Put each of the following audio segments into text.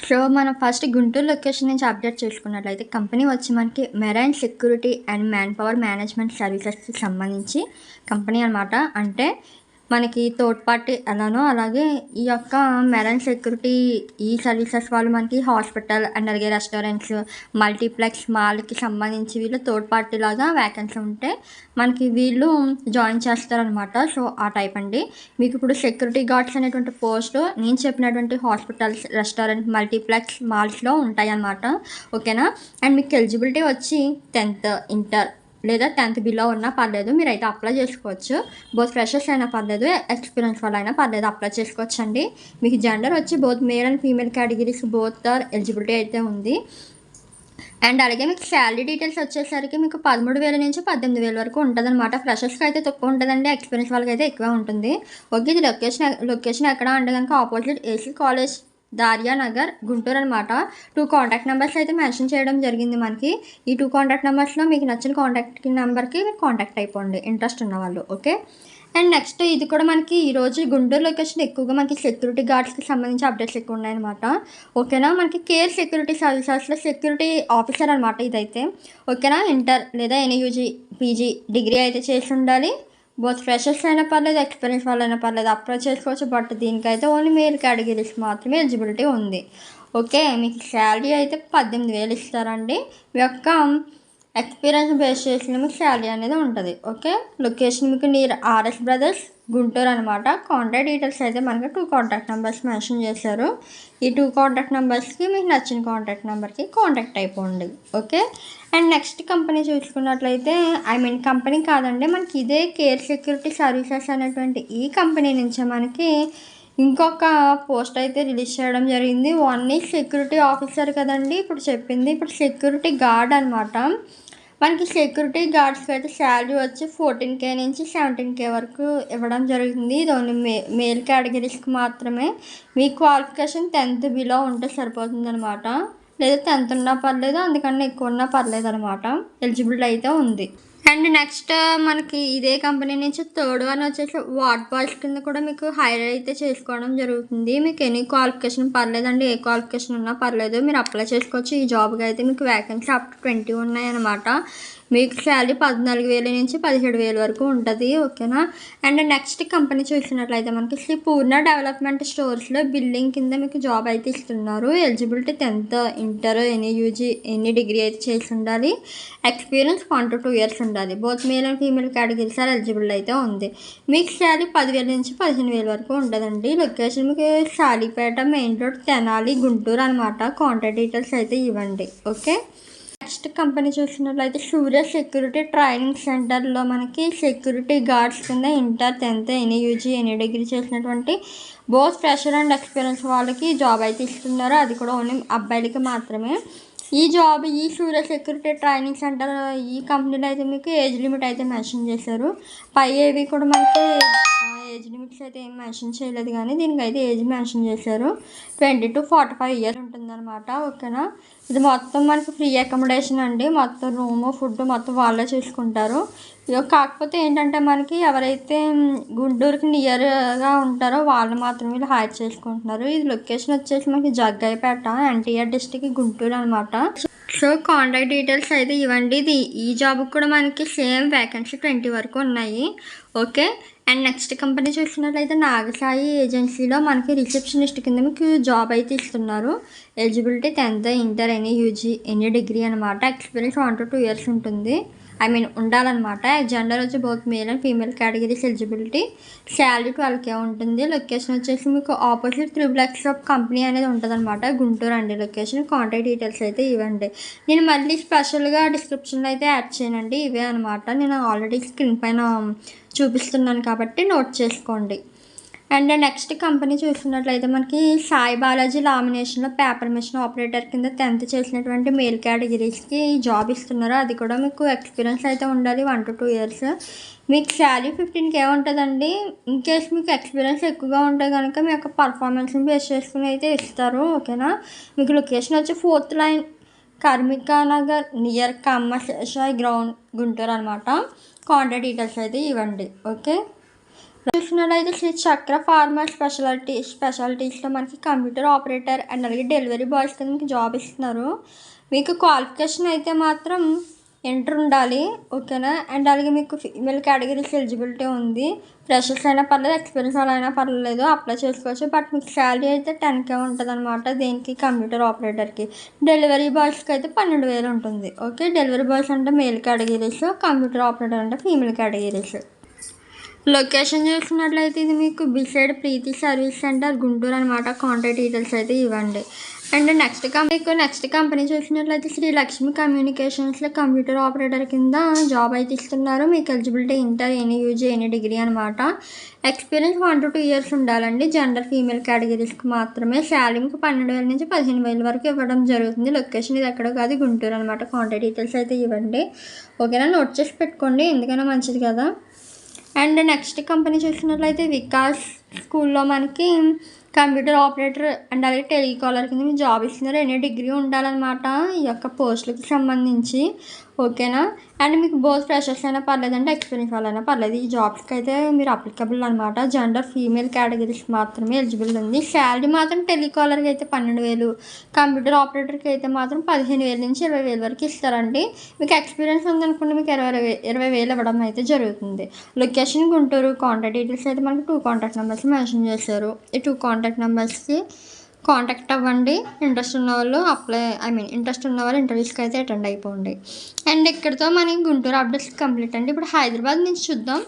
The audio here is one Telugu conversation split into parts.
సో, మనం ఫస్ట్ గుంటూరు లొకేషన్ నుంచి అప్డేట్ చేసుకున్నట్లయితే కంపెనీ వచ్చి మనకి marine security and man power management సర్వీసెస్‌కి సంబంధించి కంపెనీ అనమాట. అంటే మనకి థర్డ్ పార్టీ ఎలానో అలాగే ఈ యొక్క మెరైన్ సెక్యూరిటీ ఈ సర్వీసెస్ వాళ్ళు మనకి హాస్పిటల్ అండ్ అలాగే రెస్టారెంట్స్, మల్టీప్లెక్స్ మాల్‌కి సంబంధించి వీళ్ళు థర్డ్ పార్టీ లాగా వేకెన్సీ ఉంటే మనకి వీళ్ళు జాయిన్ చేస్తారనమాట. సో, ఆ టైప్ అండి. మీకు ఇప్పుడు సెక్యూరిటీ గార్డ్స్ అనేటువంటి పోస్ట్ నేను చెప్పినటువంటి హాస్పిటల్స్, రెస్టారెంట్, మల్టీప్లెక్స్ మాల్స్‌లో ఉంటాయన్నమాట. ఓకేనా? అండ్ మీకు ఎలిజిబిలిటీ వచ్చి 10th, ఇంటర్ లేదా 10th బిలో ఉన్నా పర్లేదు. మీరైతే అప్లై చేసుకోవచ్చు. బోత్ ఫ్రెషర్స్ అయినా పర్లేదు, ఎక్స్పీరియన్స్ వాళ్ళైనా పర్లేదు, అప్లై చేసుకోవచ్చండి. మీకు జెండర్ వచ్చి both male and female categories both are eligibility అయితే ఉంది. అండ్ అలాగే మీకు శాలరీ డీటెయిల్స్ వచ్చేసరికి మీకు 13,000 నుంచి 18,000 వరకు ఉంటుందన్నమాట. ఫ్రెషర్స్కి అయితే తక్కువ ఉంటుందండి, ఎక్స్పీరియన్స్ వాళ్ళకి అయితే ఎక్కువ ఉంటుంది. ఓకే, ఇది లొకేషన్ ఎక్కడ అంటే కనుక opposite AC college, Dariya Nagar, Guntur అనమాట. 2 కాంటాక్ట్ నెంబర్స్ అయితే మెన్షన్ చేయడం జరిగింది మనకి. ఈ 2 కాంటాక్ట్ నెంబర్స్లో మీకు నచ్చిన కాంటాక్ట్ నెంబర్కి మీరు కాంటాక్ట్ అయిపోండి ఇంట్రెస్ట్ ఉన్నవాళ్ళు. ఓకే, అండ్ నెక్స్ట్ ఇది కూడా మనకి ఈరోజు గుంటూరు లొకేషన్ ఎక్కువగా మనకి సెక్యూరిటీ గార్డ్స్కి సంబంధించి అప్డేట్స్ ఎక్కువ ఉన్నాయన్నమాట. ఓకేనా? మనకి కేర్ సెక్యూరిటీ సర్వీసెస్లో సెక్యూరిటీ ఆఫీసర్ అనమాట ఇదైతే. ఓకేనా? ఇంటర్ లేదా ఎన్యూజీ, పీజీ డిగ్రీ అయితే చేసి ఉండాలి. బోత్ ఫ్రెషర్స్ అయినా పర్లేదు, ఎక్స్పీరియన్స్ వాళ్ళైనా పర్లేదు, అప్లై చేసుకోవచ్చు. బట్ దీనికైతే ఓన్లీ మేల్ కేటగిరీస్ మాత్రమే ఎలిజిబిలిటీ ఉంది. ఓకే, మీకు శాలరీ అయితే 18,000 ఇస్తారండి. మీ యొక్క ఎక్స్పీరియన్స్ బేస్ చేసిన మీకు శాలరీ అనేది ఉంటుంది. ఓకే, లొకేషన్ మీకు నియర్ ఆర్ఎస్ బ్రదర్స్, గుంటూరు అనమాట. కాంటాక్ట్ డీటెయిల్స్ అయితే మనకి 2 కాంటాక్ట్ నెంబర్స్ మెన్షన్ చేశారు. ఈ 2 కాంటాక్ట్ నెంబర్స్కి మీకు నచ్చిన కాంటాక్ట్ నెంబర్కి కాంటాక్ట్ అయిపోండి. ఓకే, అండ్ నెక్స్ట్ కంపెనీ చూసుకున్నట్లయితే కంపెనీ కాదండి, మనకి ఇదే కేర్ సెక్యూరిటీ సర్వీసెస్ అనేటువంటి ఈ కంపెనీ నుంచే మనకి ఇంకొక పోస్ట్ అయితే రిలీజ్ చేయడం జరిగింది. ఓన్లీ సెక్యూరిటీ ఆఫీసర్ కదండి ఇప్పుడు చెప్పింది. ఇప్పుడు సెక్యూరిటీ గార్డ్ అనమాట. మనకి సెక్యూరిటీ గార్డ్స్కి అయితే శాలరీ వచ్చి 14K నుంచి 17K వరకు ఇవ్వడం జరుగుతుంది. ఇది ఓన్లీ మేల్ కేటగిరీస్కి మాత్రమే. మీ క్వాలిఫికేషన్ 10th బిలో ఉంటే సరిపోతుంది అనమాట. లేదా 10th ఉన్నా పర్లేదు, అందుకన్నా ఎక్కువ ఉన్నా పర్లేదు అనమాట. ఎలిజిబిలిటీ అయితే ఉంది. అండ్ నెక్స్ట్ మనకి ఇదే కంపెనీ నుంచి థర్డ్ వన్ వచ్చేసి వార్డ్ బాయ్స్ కింద కూడా మీకు హైర్ అయితే చేసుకోవడం జరుగుతుంది. మీకు ఎనీ క్వాలిఫికేషన్ పర్లేదండి, ఏ క్వాలిఫికేషన్ ఉన్నా పర్లేదు, మీరు అప్లై చేసుకోవచ్చు. ఈ జాబ్కి అయితే మీకు వ్యాకెన్సీ అప్ టు 20 ఉన్నాయన్నమాట. మీకు శాలరీ 14,000 నుంచి 17,000 వరకు ఉంటుంది. ఓకేనా? అండ్ నెక్స్ట్ కంపెనీ చూసినట్లయితే మనకి శ్రీ పూర్ణ డెవలప్మెంట్ స్టోర్స్లో బిల్డింగ్ కింద మీకు జాబ్ అయితే ఇస్తున్నారు. Eligibility 10th, inter, any UG, any degree అయితే చేసి ఉండాలి. ఎక్స్పీరియన్స్ 1 to 2 years ఉండాలి. Both male and female categories are eligible అయితే ఉంది. మీకు శాలరీ 10,000 నుంచి 15,000 వరకు ఉంటుందండి. లొకేషన్ మీకు సాలిపేట, మెయిన్ రోడ్, తెనాలి, గుంటూరు అనమాట. కాంటాక్ట్ డీటెయిల్స్ అయితే ఇవ్వండి. ఓకే, నెక్స్ట్ కంపెనీ చూసినట్లయితే సూర్య సెక్యూరిటీ ట్రైనింగ్ సెంటర్లో మనకి సెక్యూరిటీ గార్డ్స్ కింద inter, 10th, any UG, any degree చేసినటువంటి బోత్ ఫ్రెషర్ అండ్ ఎక్స్పీరియన్స్ వాళ్ళకి జాబ్ అయితే ఇస్తున్నారు. అది కూడా ఓన్లీ అబ్బాయిలకి మాత్రమే. ఈ సూర్య సెక్యూరిటీ ట్రైనింగ్ సెంటర్ ఈ కంపెనీలో అయితే మీకు ఏజ్ లిమిట్ అయితే మెన్షన్ చేశారు. పై ఏవి కూడా మనకి ఏజ్ లిమిట్స్ అయితే ఏం మెన్షన్ చేయలేదు, కానీ దీనికి అయితే ఏజ్ మెన్షన్ చేశారు. 20 to 45 years ఉంటుందన్నమాట. ఓకేనా? ఇది మొత్తం మనకి ఫ్రీ అకామిడేషన్ అండి. మొత్తం రూము, ఫుడ్ మొత్తం వాళ్ళే చూసుకుంటారు. కాకపోతే ఏంటంటే మనకి ఎవరైతే గుంటూరుకి నియర్గా ఉంటారో వాళ్ళు మాత్రమే వీళ్ళు హైర్ చేసుకుంటున్నారు. ఇది లొకేషన్ వచ్చేసి మనకి జగ్గయ్యపేట, ఎన్టీఆర్ డిస్ట్రిక్ట్, గుంటూరు అనమాట. సో కాంటాక్ట్ డీటెయిల్స్ అయితే ఇవ్వండి. ఈ జాబ్కి కూడా మనకి సేమ్ వ్యాకెన్సీ 20 వరకు ఉన్నాయి. ఓకే, అండ్ నెక్స్ట్ కంపెనీ చూసినట్లయితే నాగసాయి ఏజెన్సీలో మనకి రిసెప్షనిస్ట్ కింద మీకు జాబ్ అయితే ఇస్తున్నారు. Eligibility 10th, inter, any UG, any degree అనమాట. ఎక్స్పీరియన్స్ 1 to 2 years ఉంటుంది. ఉండాలన్నమాట. జెండర్ వచ్చి both male and female categories eligibility. Salary 12K ఉంటుంది. లొకేషన్ వచ్చేసి మీకు ఆపోజిట్ త్రిబుల్ షాప్ కంపెనీ అనేది ఉంటుంది అనమాట. గుంటూరు అండి లొకేషన్. కాంటాక్ట్ డీటెయిల్స్ అయితే ఇవ్వండి. నేను మళ్ళీ స్పెషల్గా డిస్క్రిప్షన్లో అయితే యాడ్ చేయనండి. ఇవే అనమాట. నేను ఆల్రెడీ స్క్రీన్ పైన చూపిస్తున్నాను కాబట్టి నోట్ చేసుకోండి. అండ్ నెక్స్ట్ కంపెనీ చూసినట్లయితే మనకి సాయి బాలాజీ లామినేషన్లో పేపర్ మిషన్ ఆపరేటర్ కింద 10th చేసినటువంటి మేల్ కేటగిరీస్కి జాబ్ ఇస్తున్నారు. అది కూడా మీకు ఎక్స్పీరియన్స్ అయితే ఉండాలి, 1 to 2 years. మీకు శాలరీ 15K ఉంటుందండి. ఇన్ కేస్ మీకు ఎక్స్పీరియన్స్ ఎక్కువగా ఉంటే కనుక మీ యొక్క పర్ఫార్మెన్స్ని బేస్ చేసుకుని అయితే ఇస్తారు. ఓకేనా? మీకు లొకేషన్ వచ్చి 4th లైన్, కార్మికా నగర్, నియర్ కమ్మ శేషాయి గ్రౌండ్, గుంటూరు అనమాట. కాంటాక్ట్ డీటెయిల్స్ అయితే ఇవ్వండి. ఓకే, చూసినట్లయితే శ్రీ చక్ర ఫార్మా స్పెషాలిటీస్లో మనకి కంప్యూటర్ ఆపరేటర్ అండ్ అలాగే డెలివరీ బాయ్స్ కింద మీకు జాబ్ ఇస్తున్నారు. మీకు క్వాలిఫికేషన్ అయితే మాత్రం ఇంటర్ ఉండాలి, ఓకేనా. అండ్ అలాగే మీకు ఫీమేల్ కేటగిరీస్ ఎలిజిబిలిటీ ఉంది. ఫ్రెషర్స్ అయినా పర్లేదు, ఎక్స్పీరియన్స్ అలా అయినా పర్లేదు, అప్లై చేసుకోవచ్చు. బట్ మీకు శాలరీ అయితే 10K ఉంటుంది అనమాట. దేనికి? కంప్యూటర్ ఆపరేటర్కి. డెలివరీ బాయ్స్కి అయితే 12,000 ఉంటుంది. ఓకే, డెలివరీ బాయ్స్ అంటే మేల్ కేటగిరీస్, కంప్యూటర్ ఆపరేటర్ అంటే ఫీమేల్ కేటగిరీస్. లొకేషన్ చూసినట్లయితే ఇది మీకు బిసైడ్ ప్రీతి సర్వీస్ సెంటర్ గుంటూరు అనమాట. కాంటాక్ట్ డీటెయిల్స్ అయితే ఇవ్వండి. అండ్ నెక్స్ట్ కంపెనీ చూసినట్లయితే శ్రీ లక్ష్మి కమ్యూనికేషన్స్లో కంప్యూటర్ ఆపరేటర్ కింద జాబ్ అయితే ఇస్తున్నారు. మీకు eligibility inter, any UG, any degree అనమాట. ఎక్స్పీరియన్స్ 1 to 2 years ఉండాలండి. జెండర్ ఫీమేల్ కేటగిరీస్కి మాత్రమే. శాలరీ మీకు 12,000 నుంచి 15,000 వరకు ఇవ్వడం జరుగుతుంది. లొకేషన్ ఇది ఎక్కడో కాదు, గుంటూరు అనమాట. కాంటాక్ట్ డీటెయిల్స్ అయితే ఇవ్వండి, ఓకేనా. నోట్ చేసి పెట్టుకోండి, ఎందుకైనా మంచిది కదా. అండ్ నెక్స్ట్ కంపెనీ చూసినట్లయితే వికాస్ స్కూల్లో మనకి కంప్యూటర్ ఆపరేటర్ అండ్ అలాగే టెలికాలర్ కింద మీరు జాబ్ ఇస్తున్నారు. ఎనీ డిగ్రీ ఉండాలన్నమాట ఈ యొక్క పోస్టులకి సంబంధించి, ఓకేనా. అండ్ మీకు బోత్ ఫ్రెషర్స్ అయినా పర్లేదంటే ఎక్స్పీరియన్స్ వాళ్ళైనా పర్లేదు. ఈ జాబ్స్కి అయితే మీరు అప్లికబుల్ అనమాట. జెండర్ ఫీమేల్ కేటగిరీస్ మాత్రమే ఎలిజిబుల్ ఉంది. శాలరీ మాత్రం టెలికాలర్కి అయితే 12,000, కంప్యూటర్ ఆపరేటర్కి అయితే మాత్రం 15,000 నుంచి 20,000 వరకు ఇస్తారండి. మీకు ఎక్స్పీరియన్స్ ఉందనుకుంటే మీకు 20,000 ఇవ్వడం అయితే జరుగుతుంది. లొకేషన్ గుంటూరు. కాంటాక్ట్ డీటెయిల్స్ అయితే మనకి 2 కాంటాక్ట్ నెంబర్స్ మెన్షన్ చేశారు. ఈ 2 కాంటాక్ట్ నెంబర్స్కి కాంటాక్ట్ అవ్వండి. ఇంట్రెస్ట్ ఉన్న వాళ్ళు ఇంటర్వ్యూస్కి అయితే అటెండ్ అయిపోండి. అండ్ ఇక్కడితో మనకి గుంటూరు అప్డేట్స్ కంప్లీట్ అండి. ఇప్పుడు హైదరాబాద్ నుంచి చూద్దాం.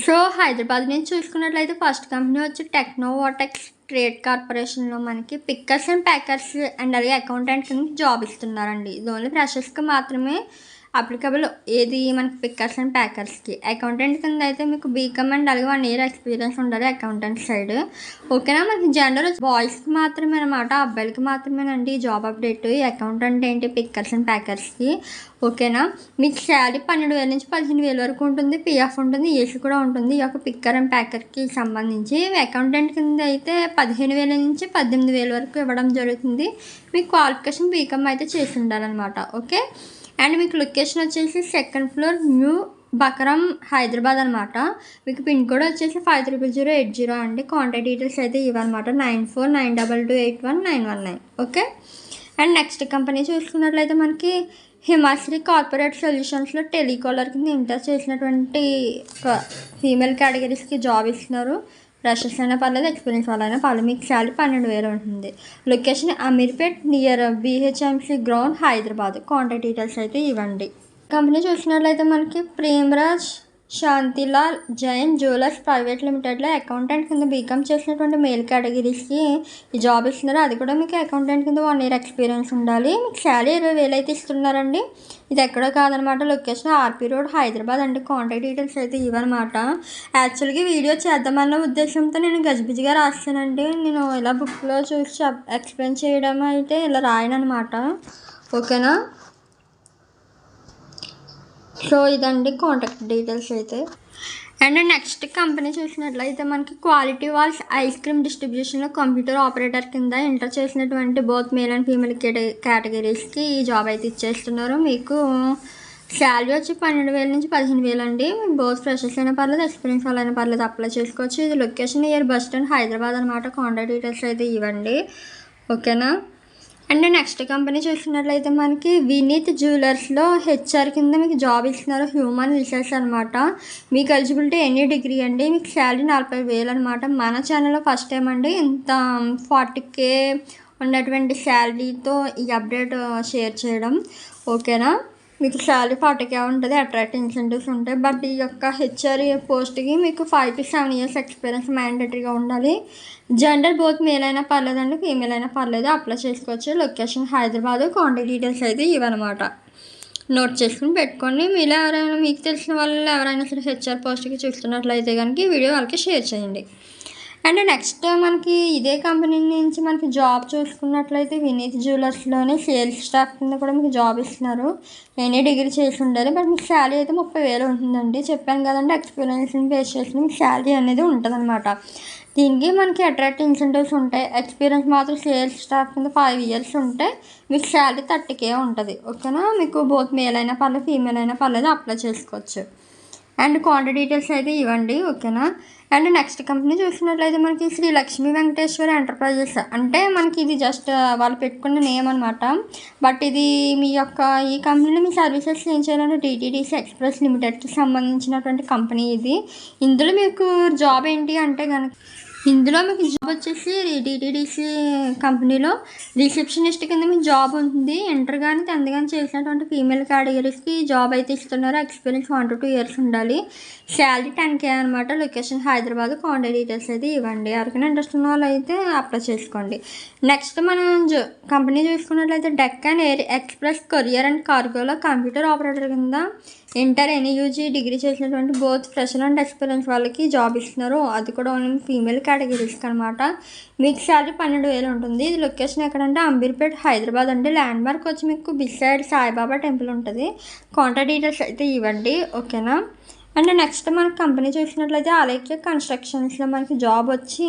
సో హైదరాబాద్ నుంచి చూసుకున్నట్లయితే ఫస్ట్ కంపెనీ వచ్చి టెక్నోవాటెక్స్ ట్రేడ్ కార్పొరేషన్లో మనకి పిక్కర్స్ అండ్ ప్యాకర్స్ అండ్ అలాగే అకౌంటెంట్ కింద జాబ్ ఇస్తున్నారండి. ఇది ఓన్లీ ఫ్రెషర్స్కి మాత్రమే అప్లికబుల్. ఏది మనకి పిక్కర్స్ అండ్ ప్యాకర్స్కి. అకౌంటెంట్ కింద అయితే మీకు బీకామ్ అండ్ అలాగే 1 year ఎక్స్పీరియన్స్ ఉండాలి అకౌంటెంట్ సైడ్, ఓకేనా. మనకి జెండర్ బాయ్స్కి మాత్రమే అనమాట, అబ్బాయిలకి మాత్రమేనండి ఈ జాబ్ అప్డేట్. ఈ అకౌంటెంట్ ఏంటి పిక్కర్స్ అండ్ ప్యాకర్స్కి, ఓకేనా. మీకు శాలరీ 12,000 నుంచి 15,000 వరకు ఉంటుంది. పిఎఫ్ ఉంటుంది, ఏసీ కూడా ఉంటుంది. ఈ యొక్క పిక్కర్ అండ్ ప్యాకర్కి సంబంధించి. అకౌంటెంట్ కింద అయితే 15,000 నుంచి 18,000 వరకు ఇవ్వడం జరుగుతుంది. మీకు క్వాలిఫికేషన్ బీకామ్ అయితే చేసి ఉండాలన్నమాట, ఓకే. అండ్ మీకు లొకేషన్ వచ్చేసి 2nd floor new buckram Hyderabad అనమాట. మీకు పిన్ కోడ్ వచ్చేసి 530080 అండి. కాంటాక్ట్ డీటెయిల్స్ అయితే ఇవన్నమాట. 9492281919, ఓకే. అండ్ నెక్స్ట్ కంపెనీ చూసుకున్నట్లయితే మనకి హిమాశ్రీ కార్పొరేట్ సొల్యూషన్స్లో టెలికాలర్ కింద ఇంటర్ చేసినటువంటి ఫీమేల్ కేటగిరీస్కి జాబ్ ఇస్తున్నారు. ఫ్రెషర్స్ అయినా పర్లేదు, ఎక్స్పీరియన్స్ వాళ్ళైనా పర్లేదు. మీకు శాలరీ 12,000 ఉంటుంది. Location Ameerpet near BHMC ground Hyderabad. Contact details అయితే ఇవ్వండి. కంపెనీ చూసినట్లయితే మనకి ప్రేమ్రాజ్ శాంతిలాల్ జైన్ జ్యువెలర్స్ ప్రైవేట్ లిమిటెడ్లో అకౌంటెంట్ కింద బీకామ్ చేసినటువంటి మేల్ కేటగిరీస్కి ఈ జాబ్ ఇస్తున్నారు. అది కూడా మీకు అకౌంటెంట్ కింద 1 year ఎక్స్పీరియన్స్ ఉండాలి. మీకు శాలరీ 20,000 అయితే ఇస్తున్నారండి. ఇది ఎక్కడో కాదనమాట, లొకేషన్ ఆర్పీ రోడ్ హైదరాబాద్ అండి. కాంటాక్ట్ డీటెయిల్స్ అయితే ఇవన్నమాట. యాక్చువల్గా వీడియో చేద్దామన్న ఉద్దేశంతో నేను గజిబిజిగా రాస్తానండి. నేను ఇలా బుక్లో చూసి ఎక్స్ప్లెయిన్ చేయడం అయితే ఇలా రాయనమాట, ఓకేనా. సో ఇదండి కాంటాక్ట్ డీటెయిల్స్ అయితే. అండ్ నెక్స్ట్ కంపెనీ చూసినట్లయితే మనకి క్వాలిటీ వాల్స్ ఐస్ క్రీమ్ డిస్ట్రిబ్యూషన్లో కంప్యూటర్ ఆపరేటర్ కింద ఎంటర్ చేసినటువంటి బోత్ మేల్ అండ్ ఫీమేల్ కేటగిరీస్కి ఈ జాబ్ అయితే ఇచ్చేస్తున్నారు. మీకు శాలరీ వచ్చి 12,000 నుంచి 15,000 అండి. మీకు బోత్ ఫ్రెషర్స్ అయినా పర్లేదు, ఎక్స్పీరియన్స్ వాళ్ళైనా పర్లేదు, అప్లై చేసుకోవచ్చు. ఇది location near bus stand Hyderabad అనమాట. కాంటాక్ట్ డీటెయిల్స్ అయితే ఇవ్వండి, ఓకేనా. అండ్ నెక్స్ట్ కంపెనీ చూసినట్లయితే మనకి వినీత్ జ్యువెలర్స్లో HR కింద మీకు జాబ్ ఇస్తున్నారు. హ్యూమన్ రిసోర్స్ అనమాట. మీకు ఎలిజిబిలిటీ ఎనీ డిగ్రీ అండి. మీకు శాలరీ 40,000 అనమాట. మన ఛానల్లో ఫస్ట్ టైం అండి ఇంత 40K ఉన్నటువంటి శాలరీతో ఈ అప్డేట్ షేర్ చేయడం, ఓకేనా. మీకు శాలరీ 40K ఉంటుంది, అట్రాక్టివ్ ఇన్సెంటివ్స్ ఉంటాయి. బట్ ఈ యొక్క HR పోస్ట్కి మీకు 5 to 7 years ఎక్స్పీరియన్స్ మ్యాండేటరీగా ఉండాలి. జెండర్ బోత్ మేల్ అయినా పర్లేదండి, ఫీమేల్ అయినా పర్లేదు, అప్లై చేసుకోవచ్చు. లొకేషన్ హైదరాబాద్. కాంటాక్ట్ డీటెయిల్స్ అయితే ఇవన్నమాట. నోట్ చేసుకుని పెట్టుకోండి. మీలో ఎవరైనా మీకు తెలిసిన వాళ్ళు ఎవరైనా సరే HR పోస్ట్కి చూస్తున్నట్లయితే కనుక ఈ వీడియో వాళ్ళకి షేర్ చేయండి. అండ్ నెక్స్ట్ మనకి ఇదే కంపెనీ నుంచి మనకి జాబ్ చూసుకున్నట్లయితే వినీత్ జ్యువెలర్స్లోనే సేల్స్ స్టాఫ్ కింద కూడా మీకు జాబ్ ఇస్తున్నారు. ఎనీ డిగ్రీ చేసి ఉండాలి. బట్ మీకు శాలరీ అయితే 30,000 ఉంటుందండి. చెప్పాను కదండి, ఎక్స్పీరియన్స్ని బేస్ చేసి మీకు శాలరీ అనేది ఉంటుందన్నమాట. దీనికి మనకి అట్రాక్టివ్ ఇన్సెంటివ్స్ ఉంటాయి. ఎక్స్పీరియన్స్ మాత్రం సేల్స్ స్టాఫ్ కింద 5 years ఉంటే మీకు శాలరీ 30K ఉంటుంది, ఓకేనా. మీకు బోత్ మేల్ అయినా పర్లేదు, ఫీమేల్ అయినా పర్లేదు, అప్లై చేసుకోవచ్చు. అండ్ కాంటాక్ట్ డీటెయిల్స్ అయితే ఇవ్వండి, ఓకేనా. అండ్ నెక్స్ట్ కంపెనీ చూసినట్లయితే మనకి శ్రీ లక్ష్మీ వెంకటేశ్వర ఎంటర్ప్రైజెస్, అంటే మనకి ఇది జస్ట్ వాళ్ళు పెట్టుకున్న నేమ్ అనమాట. బట్ ఇది మీ యొక్క ఈ కంపెనీలో మీ సర్వీసెస్ ఏం చేయాలంటే డిటీడీసీ ఎక్స్ప్రెస్ లిమిటెడ్కి సంబంధించినటువంటి కంపెనీ ఇది. ఇందులో మీకు జాబ్ ఏంటి అంటే కనుక, ఇందులో మీకు జాబ్ వచ్చేసి డిటీడీసీ కంపెనీలో రిసెప్షనిస్ట్ కింద మీకు జాబ్ ఉంటుంది. ఇంటర్ కానీ 10th కానీ చేసినటువంటి ఫీమేల్ కేటగిరీస్కి జాబ్ అయితే ఇస్తున్నారు. ఎక్స్పీరియన్స్ 1 to 2 years ఉండాలి. శాలరీ 10K అనమాట. లొకేషన్ హైదరాబాద్. కాంటాక్ట్ డీటెయిల్స్ అయితే ఇవ్వండి. ఎవరికైనా ఇంట్రెస్ట్ ఉన్న వాళ్ళు అయితే అప్లై చేసుకోండి. నెక్స్ట్ మనం కంపెనీ చూసుకున్నట్లయితే Deccan air express courier and కార్గోలో కంప్యూటర్ ఆపరేటర్ కింద ఇంటర్ NUG డిగ్రీ చేసినటువంటి బోత్ ఫ్రెషర్ అండ్ ఎక్స్పీరియన్స్ వాళ్ళకి జాబ్ ఇస్తున్నారు. అది కూడా ఓన్లీ ఫీమేల్ కేటగిరీస్కి అనమాట. మీకు శాలరీ 12,000 ఉంటుంది. ఇది లొకేషన్ ఎక్కడంటే అంబీర్పేట్ హైదరాబాద్ అండి. ల్యాండ్ మార్క్ వచ్చి మీకు బిసైడ్ సాయిబాబా టెంపుల్ ఉంటుంది. కాంటాక్ట్ డీటెయిల్స్ అయితే ఇవ్వండి, ఓకేనా. అండ్ నెక్స్ట్ మనకి కంపెనీ చూసినట్లయితే అలైక్య కన్స్ట్రక్షన్స్లో మనకి జాబ్ వచ్చి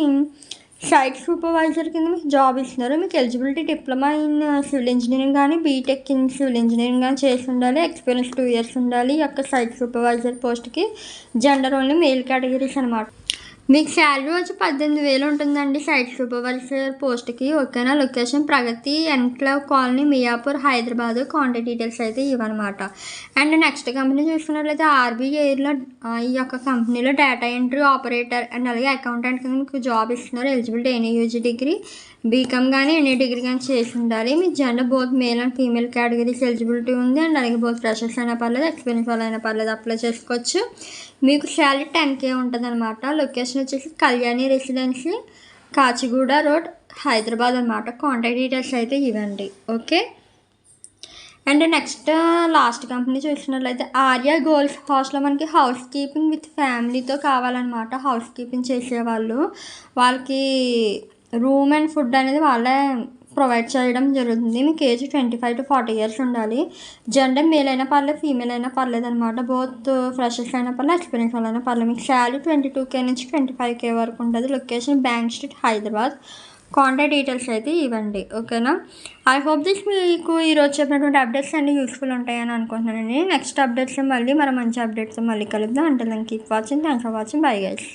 సైట్ సూపర్వైజర్ కింద మీకు జాబ్ ఇస్తున్నారు. మీకు eligibility diploma in civil engineering కానీ బీటెక్ ఇన్ సివిల్ ఇంజనీరింగ్ కానీ చేసి ఉండాలి. ఎక్స్పీరియన్స్ 2 years ఉండాలి. ఈ యొక్క సైట్ సూపర్వైజర్ పోస్ట్కి జెండర్ ఓన్లీ మేల్ కేటగిరీస్ అనమాట. మీకు శాలరీ వచ్చి 18,000 ఉంటుందండి సైట్ సూపర్వైజర్ పోస్ట్కి, ఓకేనా. Location Pragathi enclave colony Miyapur Hyderabad. Contact details అయితే ఇవన్నమాట. అండ్ నెక్స్ట్ కంపెనీ చూసుకున్నట్లయితే RBIలో ఈ యొక్క కంపెనీలో డేటా ఎంట్రీ ఆపరేటర్ అండ్ అలాగే అకౌంటెంట్ కింద మీకు జాబ్ ఇస్తున్నారు. ఎలిజిబిలిటీ NUG డిగ్రీ బీకామ్ కానీ ఎనీ డిగ్రీ కానీ చేసి ఉండాలి. మీ gender both male and female categories eligibility ఉంది. అండ్ అలాగే బోత్ ఫ్రెషర్స్ అయినా పర్లేదు, ఎక్స్పీరియన్స్ వాళ్ళు అయినా పర్లేదు, అప్లై చేసుకోవచ్చు. మీకు శాలరీ 10K ఉంటుంది అనమాట. లొకేషన్ వచ్చేసి కళ్యాణి రెసిడెన్సీ కాచిగూడ రోడ్ హైదరాబాద్ అనమాట. కాంటాక్ట్ డీటెయిల్స్ అయితే ఇవ్వండి, okay. And next last company చూసినట్లయితే ఆర్య గోల్స్ హాస్టల్లో మనకి హౌస్ కీపింగ్ విత్ ఫ్యామిలీతో కావాలన్నమాట. హౌస్ కీపింగ్ చేసేవాళ్ళు, వాళ్ళకి రూమ్ అండ్ ఫుడ్ అనేది వాళ్ళే ప్రొవైడ్ చేయడం జరుగుతుంది. మీకు ఏజ్ 25 to 40 years ఉండాలి. జెండర్ మేల్ అయినా పర్లేదు, ఫీమేల్ అయినా పర్లేదు అనమాట. బోత్ ఫ్రెషర్స్ అయినా పర్లేదు, ఎక్స్పీరియన్స్ వాళ్ళైనా పర్లేదు. మీకు శాలరీ 22K నుంచి 25K వరకు ఉంటుంది. Location bank street Hyderabad. Contact details అయితే ఇవ్వండి, ఓకేనా. ఐ హోప్ దిస్ మీకు ఈరోజు చెప్పినటువంటి అప్డేట్స్ అన్నీ యూస్ఫుల్ ఉంటాయని అనుకుంటున్నానండి. నెక్స్ట్ అప్డేట్స్ మళ్ళీ మనం మంచి అప్డేట్స్ మళ్ళీ కలుద్దాం. అంటే keep watching. Thanks for watching. Bye guys.